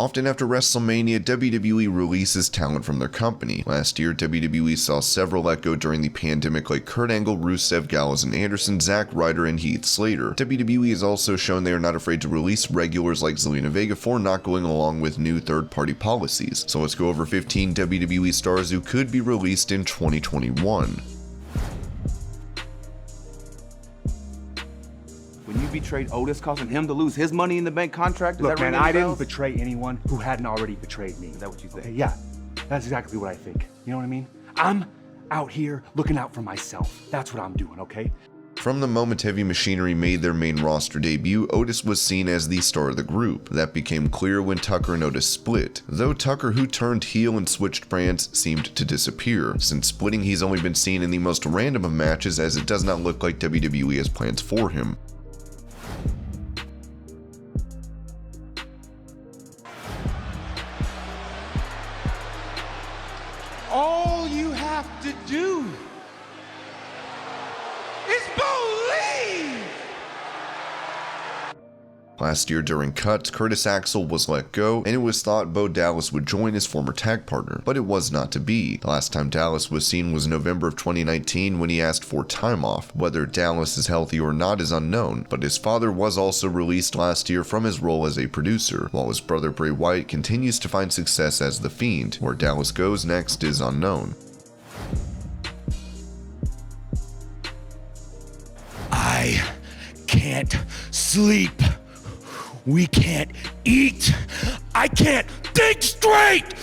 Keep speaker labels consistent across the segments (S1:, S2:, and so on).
S1: Often after WrestleMania, WWE releases talent from their company. Last year, WWE saw several let go during the pandemic like Kurt Angle, Rusev, Gallows and Anderson, Zack Ryder, and Heath Slater. WWE has also shown they are not afraid to release regulars like Zelina Vega for not going along with new third-party policies. So let's go over 15 WWE stars who could be released in 2021.
S2: When you betrayed Otis, causing him to lose his Money in the Bank contract?
S3: Look, man, I didn't betray anyone who hadn't already betrayed me.
S2: Is that what you think?
S3: Okay, yeah, that's exactly what I think. You know what I mean? I'm out here looking out for myself. That's what I'm doing, okay?
S1: From the moment Heavy Machinery made their main roster debut, Otis was seen as the star of the group. That became clear when Tucker and Otis split. Though Tucker, who turned heel and switched brands, seemed to disappear. Since splitting, he's only been seen in the most random of matches, as it does not look like WWE has plans for him.
S4: All you have to do is believe!
S1: Last year during cuts, Curtis Axel was let go, and it was thought Bo Dallas would join his former tag partner, but it was not to be. The last time Dallas was seen was November of 2019 when he asked for time off. Whether Dallas is healthy or not is unknown, but his father was also released last year from his role as a producer, while his brother Bray Wyatt continues to find success as The Fiend. Where Dallas goes next is unknown.
S5: I can't sleep. We can't eat. I can't think straight.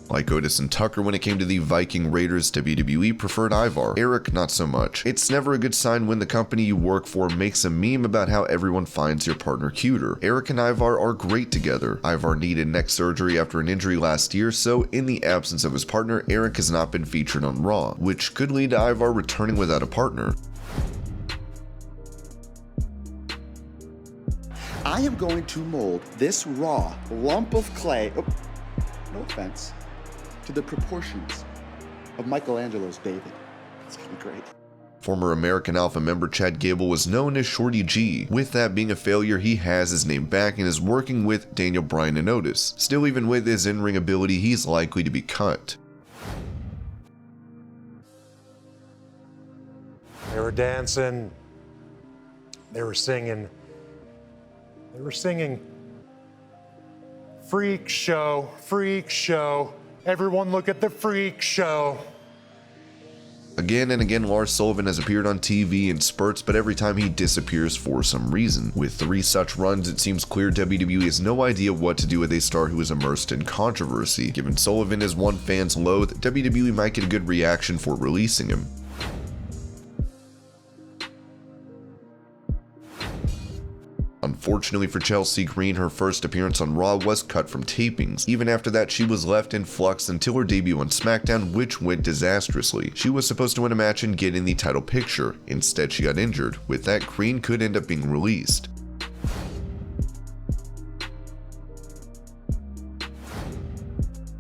S1: Like Otis and Tucker when it came to the Viking Raiders, WWE preferred Ivar. Eric, not so much. It's never a good sign when the company you work for makes a meme about how everyone finds your partner cuter. Eric and Ivar are great together. Ivar needed neck surgery after an injury last year, so in the absence of his partner, Eric has not been featured on Raw, which could lead to Ivar returning without a partner.
S6: I am going to mold this raw lump of clay, oh, no offense, to the proportions of Michelangelo's David. It's gonna be great.
S1: Former American Alpha member Chad Gable was known as Shorty G. With that being a failure, he has his name back and is working with Daniel Bryan and Otis. Still, even with his in-ring ability, he's likely to be cut.
S7: They were dancing, they were singing, freak show, everyone look at the freak show.
S1: Again and again, Lars Sullivan has appeared on TV in spurts, but every time he disappears for some reason. With 3 such runs, it seems clear WWE has no idea what to do with a star who is immersed in controversy. Given Sullivan is one fans loathe, WWE might get a good reaction for releasing him. Unfortunately for Chelsea Green, her first appearance on Raw was cut from tapings. Even after that, she was left in flux until her debut on SmackDown, which went disastrously. She was supposed to win a match and get in the title picture. Instead, she got injured. With that, Green could end up being released.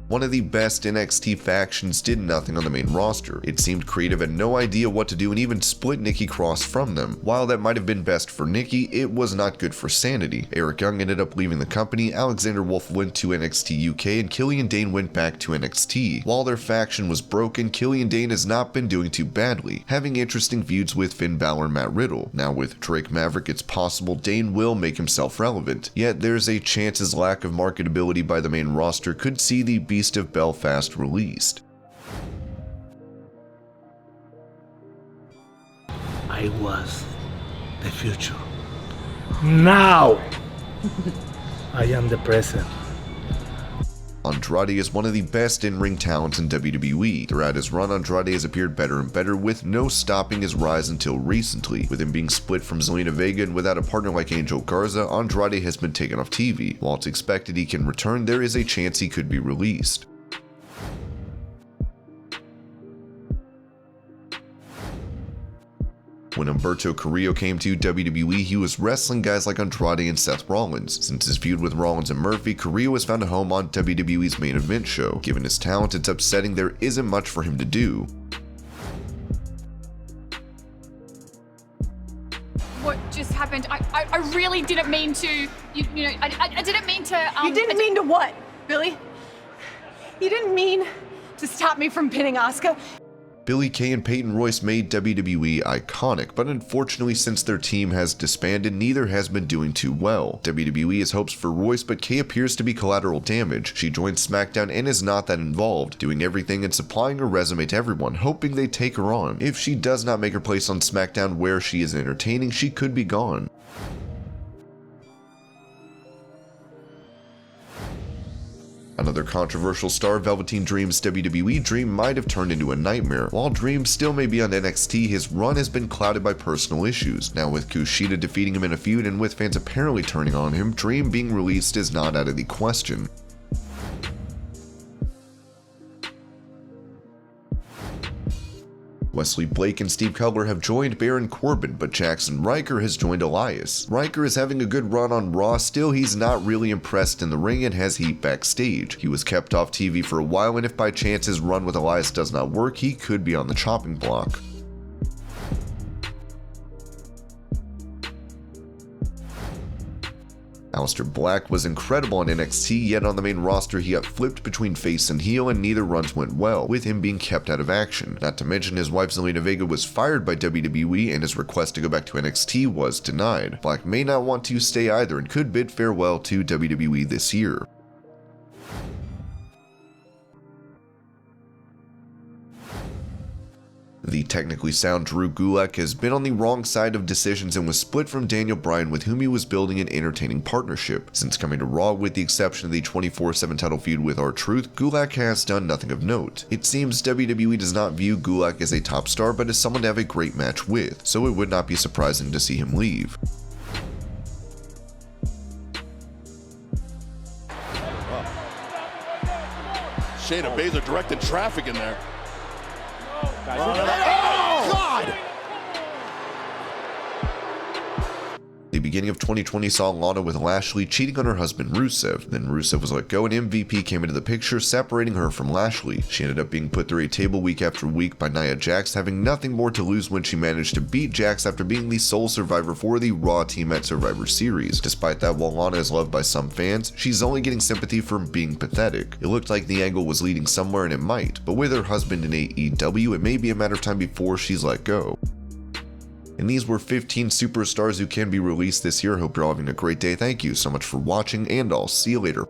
S1: One of the best NXT factions did nothing on the main roster. It seemed creative had no idea what to do and even split Nikki Cross from them. While that might have been best for Nikki, it was not good for Sanity. Eric Young ended up leaving the company, Alexander Wolf went to NXT UK, and KILLIAN Dane went back to NXT. While their faction was broken, KILLIAN Dane has not been doing too badly, having interesting feuds with Finn Balor and Matt Riddle. Now with Drake Maverick, it's possible Dane will make himself relevant. Yet there's a chance his lack of marketability by the main roster could see the Beast of Belfast released.
S5: I was the future. Now I am the present.
S1: Andrade is one of the best in-ring talents in WWE. Throughout his run, Andrade has appeared better and better, with no stopping his rise until recently. With him being split from Zelina Vega and without a partner like Angel Garza, Andrade has been taken off TV. While it's expected he can return, there is a chance he could be released. When Humberto Carrillo came to WWE, he was wrestling guys like Andrade and Seth Rollins. Since his feud with Rollins and Murphy, Carrillo has found a home on WWE's main event show. Given his talent, it's upsetting there isn't much for him to do.
S8: what just happened. I really didn't mean to, you know, I didn't mean to,
S9: You didn't mean to what, Billie? You didn't mean to stop me from pinning Asuka?
S1: Billie Kay and Peyton Royce made WWE iconic, but unfortunately since their team has disbanded, neither has been doing too well. WWE has hopes for Royce, but Kay appears to be collateral damage. She joined SmackDown and is not that involved, doing everything and supplying her resume to everyone, hoping they take her on. If she does not make her place on SmackDown where she is entertaining, she could be gone. Another controversial star, Velveteen Dream's WWE dream might have turned into a nightmare. While Dream still may be on NXT, his run has been clouded by personal issues. Now with Kushida defeating him in a feud and with fans apparently turning on him, Dream being released is not out of the question. Wesley Blake and Steve Cutler have joined Baron Corbin, but Jackson Ryker has joined Elias. Ryker is having a good run on Raw, still he's not really impressed in the ring and has heat backstage. He was kept off TV for a while, and if by chance his run with Elias does not work, he could be on the chopping block. Aleister Black was incredible on NXT, yet on the main roster he got flipped between face and heel and neither runs went well, with him being kept out of action. Not to mention his wife Zelina Vega was fired by WWE and his request to go back to NXT was denied. Black may not want to stay either and could bid farewell to WWE this year. The technically sound Drew Gulak has been on the wrong side of decisions and was split from Daniel Bryan, with whom he was building an entertaining partnership. Since coming to Raw, with the exception of the 24/7 title feud with R-Truth, Gulak has done nothing of note. It seems WWE does not view Gulak as a top star, but as someone to have a great match with, so it would not be surprising to see him leave.
S10: Shayna Baszler directed traffic in there.
S4: Oh, God!
S1: The beginning of 2020 saw Lana with Lashley cheating on her husband Rusev. Then Rusev was let go and MVP came into the picture, separating her from Lashley. She ended up being put through a table week after week by Nia Jax, having nothing more to lose when she managed to beat Jax after being the sole survivor for the Raw team at Survivor Series. Despite that, while Lana is loved by some fans, she's only getting sympathy from being pathetic. It looked like the angle was leading somewhere, and it might, but with her husband in AEW, it may be a matter of time before she's let go. And these were 15 superstars who can be released this year. Hope you're all having a great day. Thank you so much for watching, and I'll see you later.